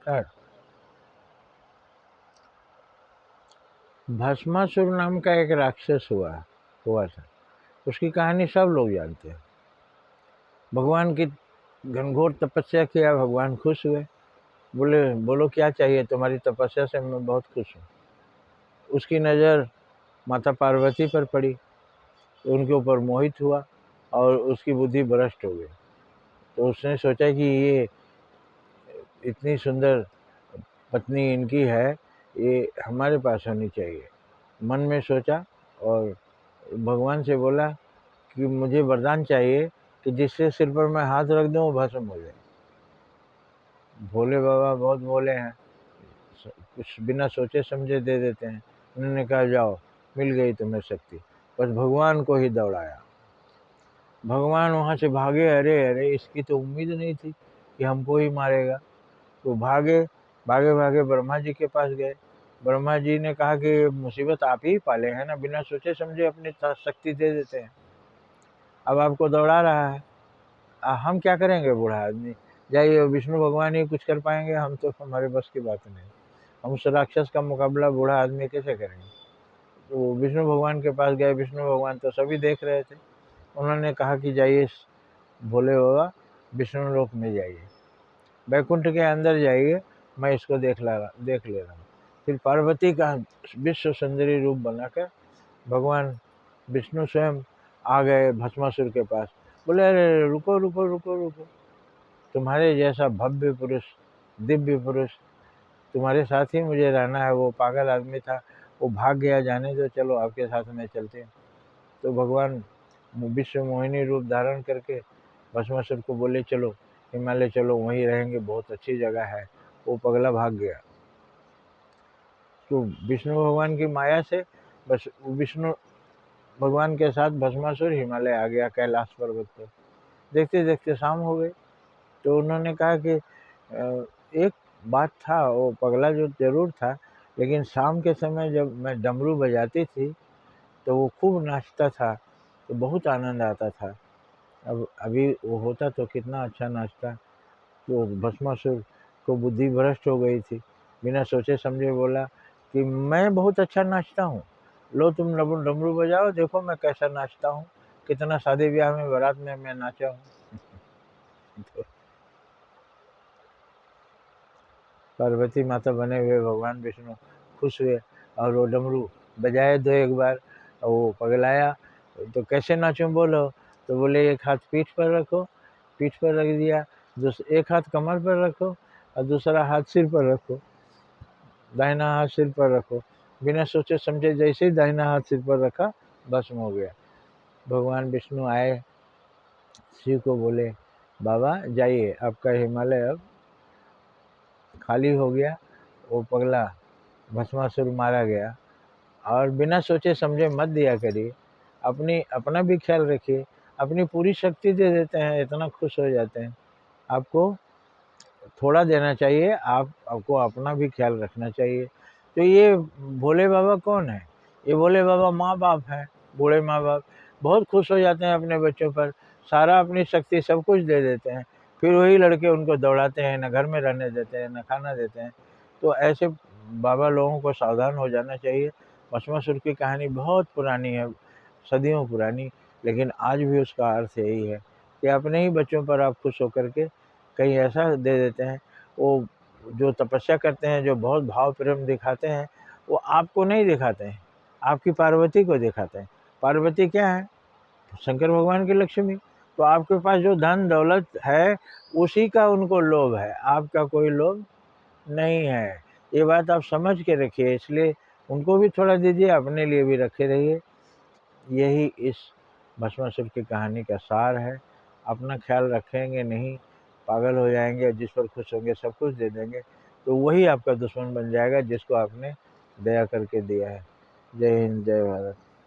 Start. Bhasmasur नाम का एक राक्षस हुआ था। उसकी कहानी सब लोग जानते हैं। भगवान की घनघोर तपस्या किया, भगवान खुश हुए, बोले बोलो क्या चाहिए, तुम्हारी तपस्या से मैं बहुत खुश हूँ। उसकी नज़र माता पार्वती पर पड़ी, उनके ऊपर मोहित हुआ और उसकी बुद्धि भ्रष्ट हो गई। तो उसने सोचा कि ये इतनी सुंदर पत्नी इनकी है, ये हमारे पास होनी चाहिए। मन में सोचा और भगवान से बोला कि मुझे वरदान चाहिए कि जिससे सिर पर मैं हाथ रख दूं वो भस्म हो जाए। भोले बाबा बहुत भोले हैं, कुछ बिना सोचे समझे दे देते हैं। उन्होंने कहा जाओ, मिल गई तुम्हें शक्ति। बस भगवान को ही दौड़ाया। भगवान वहाँ से भागे, अरे अरे इसकी तो उम्मीद नहीं थी कि हमको ही मारेगा। तो भागे भागे भागे ब्रह्मा जी के पास गए। ब्रह्मा जी ने कहा कि मुसीबत आप ही पाले हैं ना, बिना सोचे समझे अपनी शक्ति दे देते हैं। अब आपको दौड़ा रहा है, हम क्या करेंगे, बूढ़ा आदमी, जाइए, विष्णु भगवान ही कुछ कर पाएंगे, हम तो हमारे बस की बात नहीं। हम उस राक्षस का मुकाबला बूढ़ा आदमी कैसे करेंगे। तो विष्णु भगवान के पास गए। विष्णु भगवान तो सभी देख रहे थे। उन्होंने कहा कि जाइए भोले बाबा, विष्णु लोक में जाइए, बैकुंठ के अंदर जाइए, मैं इसको देख ले रहा हूँ। फिर पार्वती का विश्व सुंदरी रूप बनाकर भगवान विष्णु स्वयं आ गए भस्मासुर के पास। बोले अरे रुको रुको रुको रुको, तुम्हारे जैसा भव्य पुरुष, दिव्य पुरुष, तुम्हारे साथ ही मुझे रहना है। वो पागल आदमी था, वो भाग गया, जाने दो, चलो आपके साथ में चलते हैं। तो भगवान विश्व मोहिनी रूप धारण करके भस्मासुर को बोले चलो हिमालय चलो, वहीं रहेंगे, बहुत अच्छी जगह है। वो पगला भाग गया। तो विष्णु भगवान की माया से बस विष्णु भगवान के साथ भस्मासुर हिमालय आ गया, कैलाश पर्वत पर। देखते देखते शाम हो गई। तो उन्होंने कहा कि एक बात था, वो पगला जो जरूर था, लेकिन शाम के समय जब मैं डमरू बजाती थी तो वो खूब नाचता था, तो बहुत आनंद आता था। अब अभी वो होता तो कितना अच्छा नाचता। तो भस्मासुर को बुद्धि भ्रष्ट हो गई थी। बिना सोचे समझे बोला कि मैं बहुत अच्छा नाचता हूँ, लो तुम डमरू बजाओ, देखो मैं कैसा नाचता हूँ, कितना शादी ब्याह में बारात में मैं नाचा हूँ। तो पार्वती माता बने हुए भगवान विष्णु खुश हुए और वो डमरू बजाए दो एक बार। और वो पगलाया, तो कैसे नाचूं बोलो। तो बोले एक हाथ पीठ पर रखो, पीठ पर रख दिया, एक हाथ कमर पर रखो और दूसरा हाथ सिर पर रखो, दाहिना हाथ सिर पर रखो। बिना सोचे समझे जैसे ही दाहिना हाथ सिर पर रखा, भस्म हो गया। भगवान विष्णु आए, शिव को बोले बाबा जाइए, आपका हिमालय अब खाली हो गया। वो पगला भस्मासुर मारा गया। और बिना सोचे समझे मत दिया करिए, अपना भी ख्याल रखिए। अपनी पूरी शक्ति दे देते हैं, इतना खुश हो जाते हैं। आपको थोड़ा देना चाहिए, आपको अपना भी ख्याल रखना चाहिए। तो ये भोले बाबा कौन है, ये भोले बाबा माँ बाप हैं। बूढ़े माँ बाप बहुत खुश हो जाते हैं अपने बच्चों पर, सारा अपनी शक्ति सब कुछ दे देते हैं। फिर वही लड़के उनको दौड़ाते हैं, न घर में रहने देते हैं, न खाना देते हैं। तो ऐसे बाबा लोगों को सावधान हो जाना चाहिए। भस्मासुर की कहानी बहुत पुरानी है, सदियों पुरानी, लेकिन आज भी उसका अर्थ यही है कि अपने ही बच्चों पर आप खुश होकर के कहीं ऐसा दे देते हैं। वो जो तपस्या करते हैं, जो बहुत भाव प्रेम दिखाते हैं, वो आपको नहीं दिखाते हैं, आपकी पार्वती को दिखाते हैं। पार्वती क्या है, शंकर भगवान की लक्ष्मी। तो आपके पास जो धन दौलत है उसी का उनको लोभ है, आपका कोई लोभ नहीं है। ये बात आप समझ के रखिए, इसलिए उनको भी थोड़ा दीजिए, अपने लिए भी रखे रहिए। यही इस भस्मासुर की कहानी का सार है। अपना ख्याल रखेंगे नहीं, पागल हो जाएंगे, जिस पर खुश होंगे सब कुछ दे देंगे, तो वही आपका दुश्मन बन जाएगा जिसको आपने दया करके दिया है। जय हिंद, जय भारत।